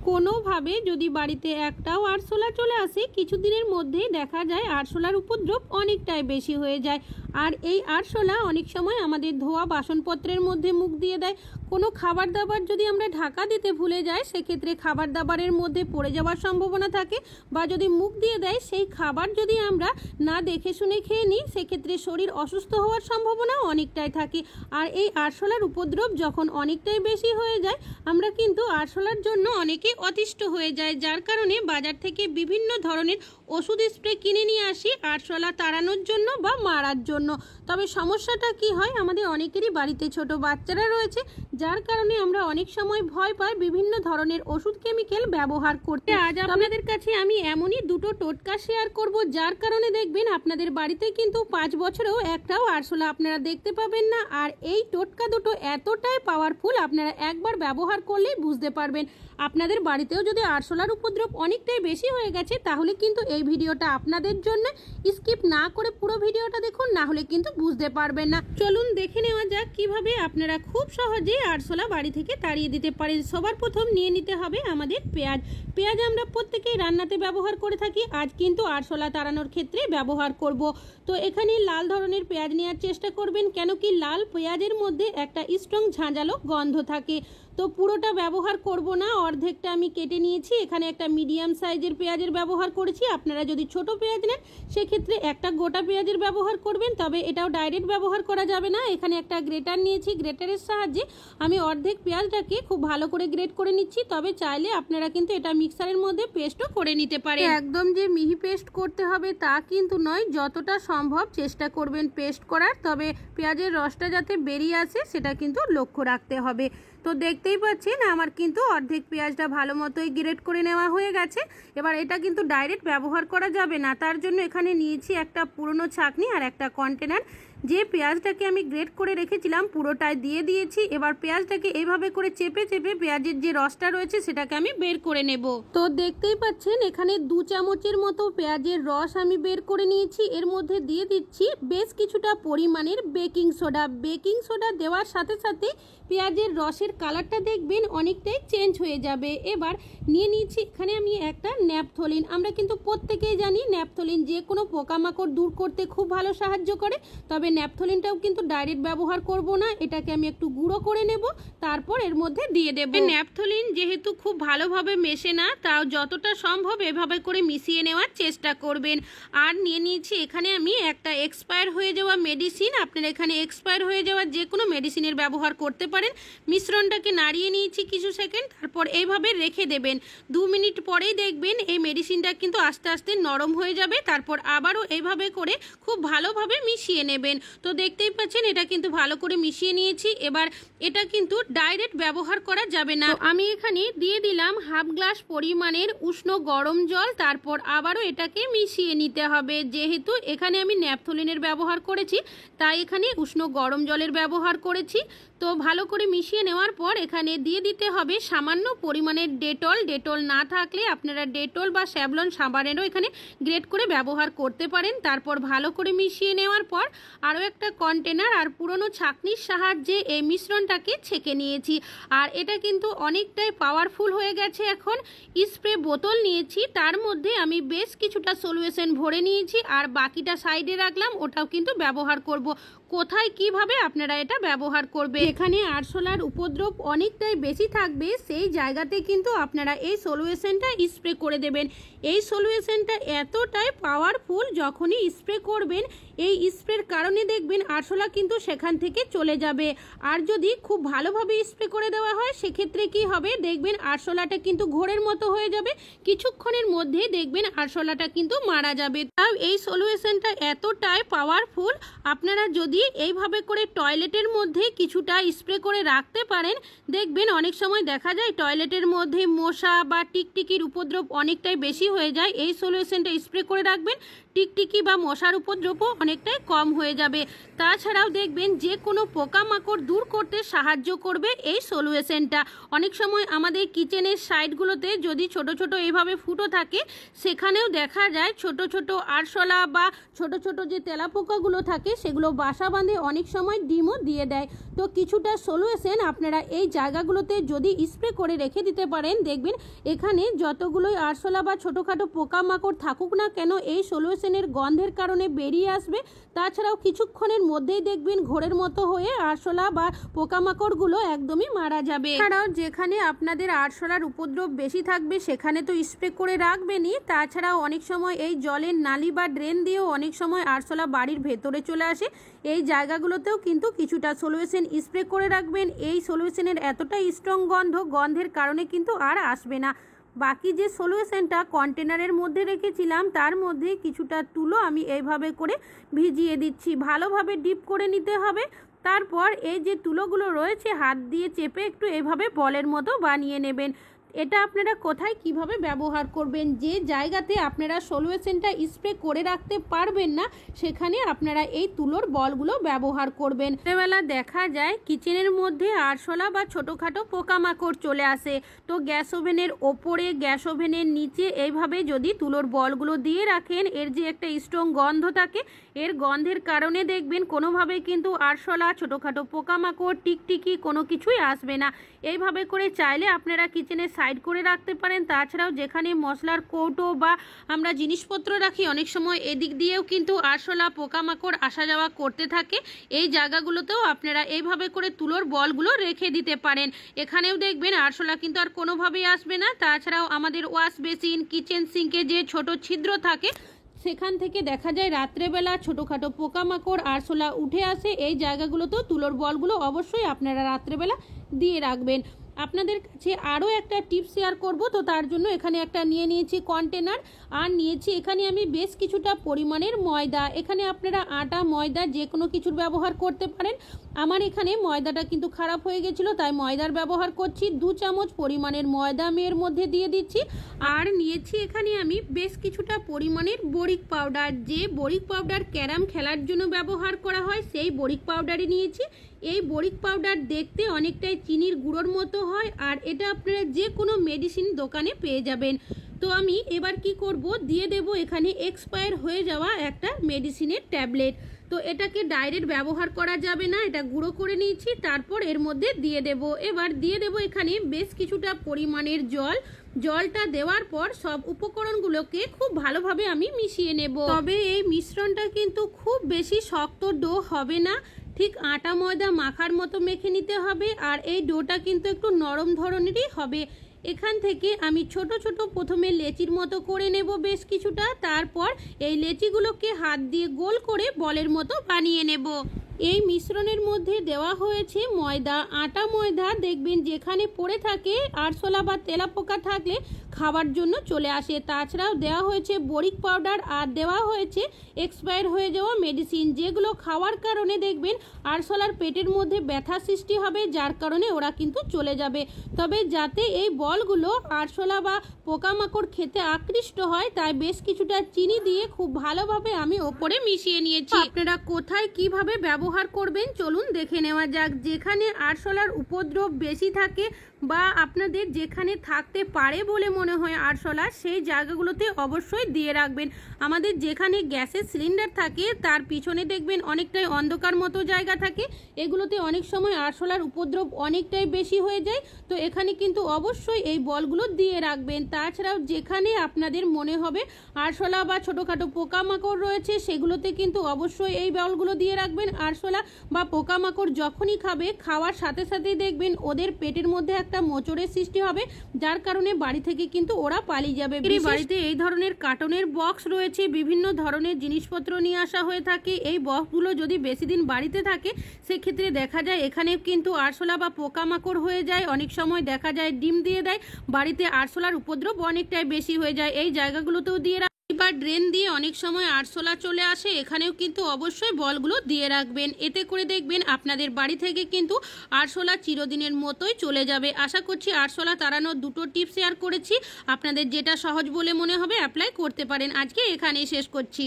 কোনোভাবে যদি বাড়িতে একটাও আরশোলা চলে আসে, কিছুদিনের মধ্যেই দেখা যায় আরশোলার উপদ্রব অনেকটাই বেশি হয়ে যায়। আর এই আরশোলা অনেক সময় আমাদের ধোয়া বাসনপত্রের মধ্যে মুখ দিয়ে দেয়। কোনো খাবার দাবার যদি আমরা ঢাকা দিতে ভুলে যাই, সেক্ষেত্রে খাবার দাবারের মধ্যে পড়ে যাওয়ার সম্ভাবনা থাকে। বা যদি মুখ দিয়ে দেয়, সেই খাবার যদি আমরা না দেখে শুনে খেয়ে নিই, সেক্ষেত্রে শরীর অসুস্থ হওয়ার সম্ভাবনা অনেকটাই থাকে। আর এই আরশোলার উপদ্রব যখন অনেকটাই বেশি হয়ে যায়, আমরা কিন্তু আরশোলার জন্য অনেকে অতিষ্ঠ হয়ে যায়, যার কারণে বাজার থেকে বিভিন্ন ধরনের ওষুধ স্প্রে কিনে নিয়ে আসি আরশোলা তাড়ানোর জন্য বা মারার জন্য। তবে সমস্যাটা কি হয়, আমাদের অনেকেরই বাড়িতে ছোট বাচ্চারা রয়েছে, যার কারণে আমরা অনেক সময় ভয় পাই বিভিন্ন ধরনের ওষুধ কেমিক্যাল ব্যবহার করতে। আজ আপনাদের কাছে আমি এমনই দুটো টোটকা শেয়ার করব, যার কারণে দেখবেন আপনাদের বাড়িতে কিন্তু 5 বছরেও একটাও আরশোলা আপনারা দেখতে পাবেন না। আর এই টোটকা দুটো এতটাই পাওয়ারফুল, আপনারা একবার ব্যবহার করলেই বুঝতে পারবেন। আপনাদের বাড়িতেও যদি আরশোলার উপদ্রব অনেকটাই বেশি হয়ে গেছে, তাহলে কিন্তু এই ভিডিওটা আপনাদের জন্য। স্কিপ না করে পুরো ভিডিওটা দেখুন, না হলে কিন্তু বুঝতে পারবেন না। চলুন দেখে নেওয়া যাক কিভাবে আপনারা খুব সহজেই আরশোলা বাড়ি থেকে তাড়িয়ে দিতে পারেন। সবার প্রথম নিয়ে নিতে হবে আমাদের পেঁয়াজ। পেঁয়াজ আমরা প্রত্যেকেই রান্নাতে ব্যবহার করে থাকি, আজ কিন্তু আরশোলা তাড়ানোর ক্ষেত্রে ব্যবহার করব। তো এখানে লাল ধরনের পেঁয়াজ নেওয়ার চেষ্টা করবেন, কেন কি লাল পেঁয়াজের মধ্যে একটা স্ট্রং ঝাঁঝালো গন্ধ থাকে। তো পুরোটা ব্যবহার করব না, অর্ধেকটা আমি কেটে নিয়েছি। এখানে একটা মিডিয়াম সাইজের পেঁয়াজের ব্যবহার করেছি। আপনারা যদি ছোট পেঁয়াজ নেন, সেক্ষেত্রে একটা গোটা পেঁয়াজের ব্যবহার করবেন। তবে এটাও ডাইরেক্ট ব্যবহার করা যাবে না। এখানে একটা গ্রেটার নিয়েছি, গ্রেটারের সাহায্যে আমি অর্ধেক পেঁয়াজটাকে খুব ভালো করে গ্রেট করে নিচ্ছি। তবে চাইলে আপনারা কিন্তু এটা মিক্সারের মধ্যে পেস্টও করে নিতে পারেন। একদম যে মিহি পেস্ট করতে হবে তা কিন্তু নয়, যতটা সম্ভব চেষ্টা করবেন পেস্ট করার। তবে পেঁয়াজের রসটা যাতে বেরিয়ে আসে, সেটা কিন্তু লক্ষ্য রাখতে হবে। তো দেখতেই পাচ্ছেন আমার কিন্তু অর্ধেক পেঁয়াজটা ভালো মতোই গ্রেট করে নেওয়া হয়ে গেছে। এবার এটা কিন্তু ডাইরেক্ট ব্যবহার করা যাবে না, তার জন্য এখানে নিয়েছি একটা পুরনো ছাঁকনি আর একটা কন্টেনার। যে পেঁয়াজটাকে আমি গ্রেট করে রেখেছিলাম পুরোটাই দিয়ে দিয়েছি। এবার পেঁয়াজটাকে এইভাবে করে চেপে চেপে পেঁয়াজের যে রসটা রয়েছে সেটাকে আমি বের করে নেব। তো দেখতেই পাচ্ছেন এখানে 2 চামচের মতো পেঁয়াজের রস আমি বের করে নিয়েছি। এর মধ্যে দিয়ে দিচ্ছি বেশ কিছুটা পরিমাণের বেকিং সোডা। বেকিং সোডা দেওয়ার সাথে সাথে পেঁয়াজের রসের কালারটা দেখবেন অনেকটাই চেঞ্জ হয়ে যাবে। এবার নিয়ে নিয়েছি এখানে আমি একটা ন্যাপথলিন। আমরা কিন্তু প্রত্যেকেই জানি ন্যাপথলিন যে কোনো পোকামাকড় দূর করতে খুব ভালো সাহায্য করে। তবে ন্যাপথলিনটাও কিন্তু ডাইরেক্ট ব্যবহার করব না, এটাকে আমি একটু গুঁড়ো করে নেব, তারপর এর মধ্যে দিয়ে দেব। ন্যাপথলিন যেহেতু খুব ভালোভাবে মেশে না, তাও যতটা সম্ভব এভাবে করে মিশিয়ে নেওয়ার চেষ্টা করবেন। আর নিয়ে নিয়েছি এখানে আমি একটা এক্সপায়ার হয়ে যাওয়া মেডিসিন। আপনারা এখানে এক্সপায়ার হয়ে যাওয়া যে কোনো মেডিসিনের ব্যবহার করতে পারেন। মিশ্রণটাকে নাড়িয়ে নিয়েছি কিছু সেকেন্ড, তারপর এইভাবে রেখে দেবেন। 2 মিনিট পরেই দেখবেন এই মেডিসিনটা কিন্তু আস্তে আস্তে নরম হয়ে যাবে। তারপর আবারও এইভাবে করে খুব ভালোভাবে মিশিয়ে নেবেন। তো দেখতেই পাচ্ছেন এটা কিন্তু ভালো করে মিশিয়ে নিয়েছি। এবার এটা কিন্তু ডাইরেক্ট ব্যবহার করা যাবে না। আমি এখানে দিয়ে দিলাম হাফ গ্লাস পরিমাণের উষ্ণ গরম জল। তারপর আবারও এটাকে মিশিয়ে নিতে হবে। যেহেতু এখানে আমি ন্যাপথলিনের ব্যবহার করেছি, তাই এখানে উষ্ণ গরম জলের ব্যবহার করেছি। তো ভালো করে মিশিয়ে নেওয়ার পর এখানে দিয়ে দিতে হবে সামান্য পরিমাণের ডেটল। ডেটল না থাকলে আপনারা ডেটল বা স্যাভলন সাবানেরও এখানে গ্রেট করে ব্যবহার করতে পারেন। তারপর ভালো করে মিশিয়ে নেওয়ার পর আরও একটা কন্টেনার আর পুরনো ছাঁকনির সাহায্যে এই মিশ্রণটাকে ছেঁকে নিয়েছি। আর এটা কিন্তু অনেকটাই পাওয়ারফুল হয়ে গেছে। এখন স্প্রে বোতল নিয়েছি, তার মধ্যে আমি বেশ কিছুটা সলিউশন ভরে নিয়েছি আর বাকিটা সাইডে রাখলাম, ওটাও কিন্তু ব্যবহার করব। কোথায় কিভাবে আপনারা এটা ব্যবহার করবে, এখানে আরশোলার উপদ্রব অনেকটাই বেশি থাকবে, সেই জায়গাতে কিন্তু আপনারা এই সলিউশনটা স্প্রে করে দেবেন। এই সলিউশনটা এতটাই পাওয়ারফুল, যখনই স্প্রে করবেন এই স্প্রের কারণে দেখবেন আরশোলা কিন্তু সেখান থেকে চলে যাবে। আর যদি খুব ভালোভাবে স্প্রে করে দেওয়া হয়, সেক্ষেত্রে কি হবে দেখবেন আরশোলাটা কিন্তু ঘোরের মতো হয়ে যাবে। কিছুক্ষণের মধ্যে দেখবেন আরশোলাটা কিন্তু মারা যাবে। তাও এই সলিউশনটা এতটাই পাওয়ারফুল, আপনারা যদি এইভাবে করে টয়লেটের মধ্যে কিছুটা স্প্রে করে রাখতে পারেন, দেখবেন অনেক সময় দেখা যায় টয়লেটের মধ্যে মশা বা টিকটিকির উপদ্রব অনেকটাই বেশি হয়ে যায়। এই সলিউশনটা স্প্রে করে রাখবেন, টিকটিকি বা মশার উপদ্রবও অনেকটাই কম হয়ে যাবে। তাছাড়াও দেখবেন যে কোনো পোকামাকড় দূর করতে সাহায্য করবে এই সলিউশনটা। অনেক সময় আমাদের কিচেনের সাইডগুলোতে যদি ছোট ছোট এইভাবে ফুটো থাকে, সেখানেও দেখা যায় ছোট ছোট আরশোলা বা ছোট ছোট যে তেলাপোকাগুলো থাকে সেগুলো বাসা বাঁধে, অনেক সময় ডিমও দিয়ে দেয়। তো কিছুটা সলিউশন আপনারা এই জায়গাগুলোতে যদি স্প্রে করে রেখে দিতে পারেন, দেখবেন এখানে যতগুলোই আরশোলা বা ছোটোখাটো পোকামাকড় থাকুক না কেন এই সলিউশনের গন্ধের কারণে বেরিয়ে আসবে। তাছাড়াও কিছুক্ষণের মধ্যেই দেখবেন ঘোরের মতো হয়ে আরশোলা বা পোকামাকড়গুলো একদমই মারা যাবে। এছাড়াও যেখানে আপনাদের আরশোলার উপদ্রব বেশি থাকবে সেখানে তো স্প্রে করে রাখবেনই, তাছাড়াও অনেক সময় এই জলের নালি বা ড্রেন দিয়েও অনেক সময় আরশোলা বাড়ির ভেতরে চলে আসে। এই জায়গাগুলোতেও কিন্তু কিছুটা সলিউশন স্প্রে করে রাখবেন। এই সলিউশনের এতটাই স্ট্রং গন্ধের কারণে কিন্তু আর আসবে না। বাকি যে সলিউশনটা কন্টেনারের মধ্যে রেখেছিলাম তার মধ্যে কিছুটা তুলো আমি এইভাবে করে ভিজিয়ে দিচ্ছি, ভালোভাবে ডিপ করে নিতে হবে। তারপর এই যে তুলোগুলো রয়েছে হাত দিয়ে চেপে একটু এভাবে বলের মতো বানিয়ে নেবেন। এটা আপনারা কোথায় কিভাবে ব্যবহার করবেন, যে জায়গাতে আপনারা সলিউশনটা স্প্রে করে রাখতে পারবেন না সেখানে আপনারা এই তুলোর বলগুলো ব্যবহার করবেন। রাত্রেবেলা দেখা যায় কিচেনের মধ্যে আরশোলা বা ছোটোখাটো পোকামাকড় চলে আসে, তো গ্যাস ওভেনের ওপরে গ্যাস ওভেনের নিচে এইভাবে যদি তুলোর বলগুলো দিয়ে রাখেন, এর যে একটা স্ট্রং গন্ধ থাকে, এর গন্ধের কারণে দেখবেন কোনোভাবে কিন্তু আরশোলা ছোটোখাটো পোকামাকড় টিকটিকি কোনো কিছুই আসবে না। এইভাবে করে চাইলে আপনারা কিচেনের সাইড করে রাখতে পারেন। তাছাড়াও যেখানে মশলার কৌটো বা আমরা জিনিসপত্র রাখি অনেক সময় এদিক দিয়েও কিন্তু আরশোলা পোকামাকড় আসা যাওয়া করতে থাকে, এই জায়গাগুলোতেও আপনারা এইভাবে করে তুলোর বলগুলো রেখে দিতে পারেন। এখানেও দেখবেন আরশোলা কিন্তু আর কোনোভাবেই আসবে না। তাছাড়াও আমাদের ওয়াশ বেসিন, কিচেন সিঙ্কে যে ছোট ছিদ্র থাকে সেখান থেকে দেখা যায় রাত্রেবেলা ছোটোখাটো পোকামাকড় আরশোলা উঠে আসে, এই জায়গাগুলোতেও তুলোর বলগুলো অবশ্যই আপনারা রাত্রেবেলা দিয়ে রাখবেন। আপনাদের কাছে আরও একটা টিপস শেয়ার করব, তো তার জন্য এখানে একটা নিয়ে নিয়েছি কন্টেনার, আর নিয়েছি এখানে আমি বেশ কিছুটা পরিমাণের ময়দা। এখানে আপনারা আটা ময়দা যে কোনো কিছুর ব্যবহার করতে পারেন। আমার এখানে ময়দাটা কিন্তু খারাপ হয়ে গেছিলো তাই ময়দার ব্যবহার করছি। 2 চামচ পরিমাণের ময়দা আমি এর মধ্যে দিয়ে দিচ্ছি। আর নিয়েছি এখানে আমি বেশ কিছুটা পরিমাণের বরিক পাউডার, যে বরিক পাউডার ক্যারাম খেলার জন্য ব্যবহার করা হয় সেই বরিক পাউডারই নিয়েছি। এই বরিক পাউডার দেখতে অনেকটাই চিনির গুঁড়োর মতো হয়, আর এটা আপনারা যে কোনো মেডিসিন দোকানে পেয়ে যাবেন। তো আমি এবার কি করব, দিয়ে দেব এখানে এক্সপায়ার হয়ে যাওয়া একটা মেডিসিনের ট্যাবলেট। তো এটাকে ডাইরেক্ট ব্যবহার করা যাবে না, এটা গুঁড়ো করে নিয়েছি, তারপর এর মধ্যে দিয়ে দেব। এবার দিয়ে দেব এখানে বেশ কিছুটা পরিমাণের জল। জলটা দেওয়ার পর সব উপকরণগুলোকে খুব ভালোভাবে আমি মিশিয়ে নেব। তবে এই মিশ্রণটা কিন্তু খুব বেশি শক্ত ডো হবে না, ঠিক আটা ময়দা মাখার মতো মেখে নিতে হবে। আর এই ডোটা কিন্তু একটু নরম ধরনেরই হবে। এখান থেকে আমি ছোট ছোট প্রথমে লেচির মতো করে নেব বেশ কিছুটা, তারপর এই লেচিগুলোকে হাত দিয়ে গোল করে বলের মতো বানিয়ে নেব। এই মিশ্রণের মধ্যে দেওয়া হয়েছে ময়দা। আটা ময়দা দেখবেন যেখানে পড়ে থাকে আরশোলা বা তেলাপোকা থাকলে খাবার জন্য চলে আসে। তাছাড়াও দেওয়া হয়েছে বরিক পাউডার আর দেওয়া হয়েছে এক্সপায়ার হয়ে যাওয়া মেডিসিন, যেগুলো খাওয়ার কারণে দেখবেন আরশোলার পেটের মধ্যে ব্যথা সৃষ্টি হবে, যার কারণে ওরা কিন্তু চলে যাবে। তবে যাতে এই বলগুলো আরশোলা বা পোকামাকড় খেতে আকৃষ্ট হয় তাই বেশ কিছুটা চিনি দিয়ে খুব ভালোভাবে আমি ওপরে মিশিয়ে নিয়েছি। আপনারা কোথায় কিভাবে ব্যবহার করবেন চলুন দেখে নেওয়া যাক। যেখানে আরশোলার উপদ্রব বেশি থাকে বা আপনাদের যেখানে থাকতে পারে বলে মনে হয় আরশোলা, সেই জায়গাগুলোতে অবশ্যই দিয়ে রাখবেন। আমাদের যেখানে গ্যাসের সিলিন্ডার থাকে তার পিছনে দেখবেন অনেকটাই অন্ধকার মতো জায়গা থাকে, এগুলোতে অনেক সময় আরশোলার উপদ্রব অনেকটাই বেশি হয়ে যায়। তো এখানে কিন্তু অবশ্যই এই বলগুলো দিয়ে রাখবেন। তাছাড়াও যেখানে আপনাদের মনে হবে আরশোলা বা ছোটোখাটো পোকামাকড় রয়েছে সেগুলোতে কিন্তু অবশ্যই এই বলগুলো দিয়ে রাখবেন। আরশোলা বা পোকামাকড় যখনই খাবে, খাওয়ার সাথে সাথেই দেখবেন ওদের পেটের মধ্যে একটা মোচড়ের সৃষ্টি হবে, যার কারণে বাড়ি থেকে কিন্তু ওরা পালিয়ে যাবে। বাড়িতে এই ধরনের কার্টনের বক্স রয়েছে, বিভিন্ন ধরনের জিনিসপত্র নিয়ে আসা হয়ে থাকে। এই বক্সগুলো যদি বেশি দিন বাড়িতে থাকে সেক্ষেত্রে দেখা যায় এখানে কিন্তু আরশোলা বা পোকামাকড় হয়ে যায়। অনেক সময় দেখা যায় ডিম দিয়ে দেয়, বাড়িতে আরশোলার উপদ্রব অনেকটাই বেশি হয়ে যায়। এই জায়গাগুলোতেও দিয়ে বা ড্রেন দিয়ে অনেক সময় আরশোলা চলে আসে, এখানেও কিন্তু অবশ্যই বলগুলো দিয়ে রাখবেন। এতে করে দেখবেন আপনাদের বাড়ি থেকে কিন্তু আরশোলা চিরদিনের মতোই চলে যাবে। আশা করছি আরশোলা তাড়ানোর 2টো টিপস শেয়ার করেছি, আপনাদের যেটা সহজ বলে মনে হবে অ্যাপ্লাই করতে পারেন। আজকে এখানেই শেষ করছি।